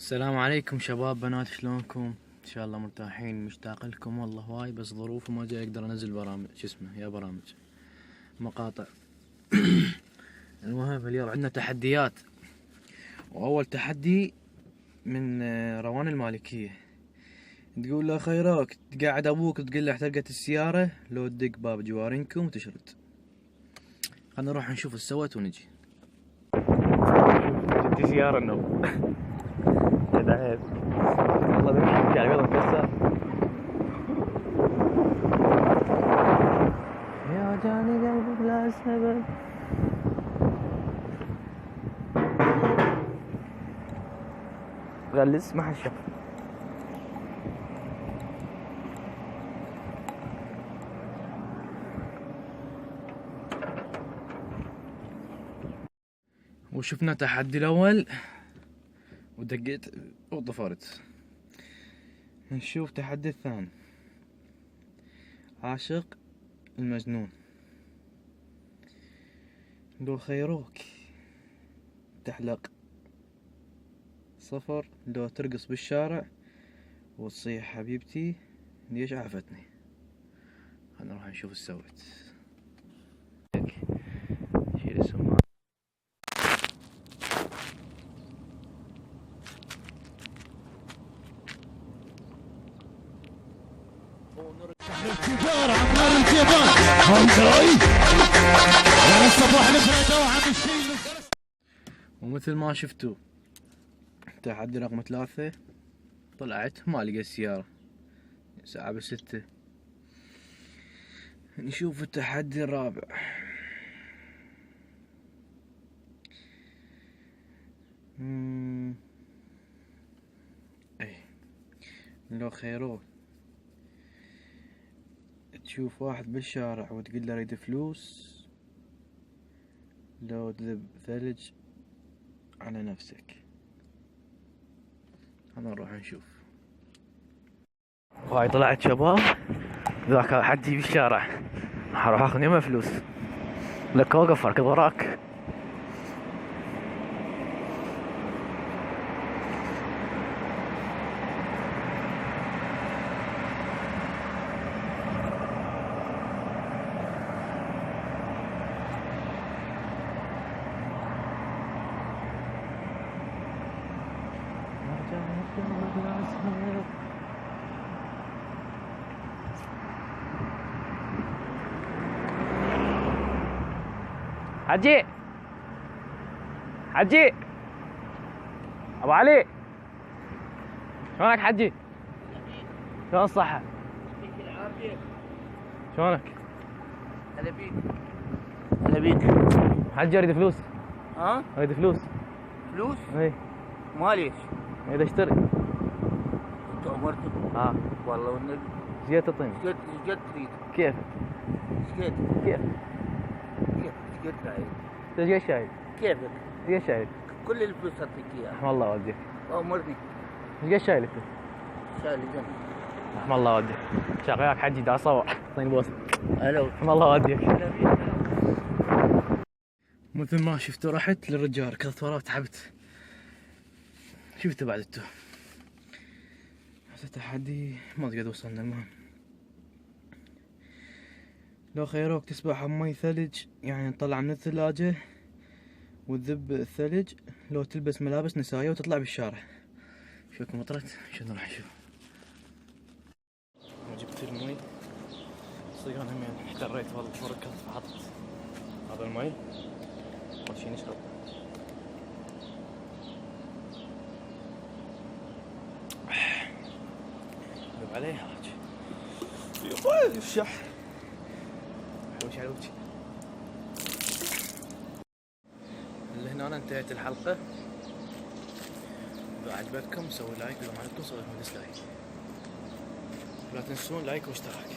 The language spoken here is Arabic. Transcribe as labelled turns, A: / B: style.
A: السلام عليكم شباب بنات، شلونكم؟ ان شاء الله مرتاحين. مشتاق لكم والله واي، بس ظروف وما جاي اقدر انزل برامج برامج مقاطع. المهم اليوم عندنا تحديات، واول تحدي من روان المالكية. تقول له خيرك تقعد ابوك تقول له احترقت السيارة لو تدق باب جوارينكم وتشرد. خلنا نروح نشوف ايش سوت ونجي. جبتي سيارة النوم عيب والله نمشي على قلب مكسر يا جاني قلبك لا سبب. غلس ما حد شاف. وشفنا التحدي الاول ودقيت وطفرت. نشوف التحدي الثاني. عاشق المجنون. لو خيروك تحلق صفر لو ترقص بالشارع وتصيح حبيبتي ليش عافتني. خلنا نروح نشوف ايش سوت. شيل السماعة.
B: الكبار عمار الجبال هاي يا الصباح الفريدة وعم الشيل.
A: ومثل ما شفتوا تحدي رقم 3 طلعت ما لقى السيارة ساعة ب6. نشوف التحدي الرابع. اي لو خيروك تشوف واحد بالشارع وتقول له اريد فلوس لو تذب ثلج على نفسك. انا نروح نشوف. وهاي طلعت شباب ذاك حدي بالشارع حروح اخذ يمه فلوس لك اوقف اركض وراك. حجي حجي ابو علي شلونك حجي؟ شلون الصحة؟
C: يعطيك العافية.
A: شلونك؟
C: هلا بيك. هلا بيك.
A: حجي اريد فلوس.
C: ها؟
A: اريد فلوس.
C: فلوس؟
A: اي
C: ماليش.
A: اريد اشتري.
C: انت امرتني.
A: اه
C: والله والنبي.
A: ايش قد تعطيني؟
C: ايش قد تريد؟
A: كيف؟
C: ايش قد؟
A: كيف؟
C: ايش قد رايد؟
A: انت ايش شايل؟
C: كيفك؟
A: ايش شايل؟
C: كل الفلوس اعطيك اياها.
A: رحم الله والديك.
C: امرني.
A: ايش شايل انت؟
C: شايل الجنة.
A: رحم الله والديك. شغلك حجي دا اصور اعطيني بوس.
C: الو.
A: رحم الله والديك.
C: هلا بيك.
A: مثل ما شفتوا رحت للرجال ركضت وراه وتعبت. شفتوا بعد انتو هذا تحدي ما قد وصلنا. المهم لو خيروك تسبح بمي ثلج يعني تطلع من الثلاجة وتذب الثلج لو تلبس ملابس نسائية وتطلع بالشارع. شوفكم مطرت شنو راح نشوف. جبت المي صيغة همين احتريت والله وركضت فحطت هذا المي اول شي نشرب. ذب عليه هاج يبا يفشح حوش على وجهي. لهنا انتهت الحلقة. إذا عجبتكم سووا لايك، إذا ما عجبتكم سووا ديسلايك. لا تنسون لايك واشتراك.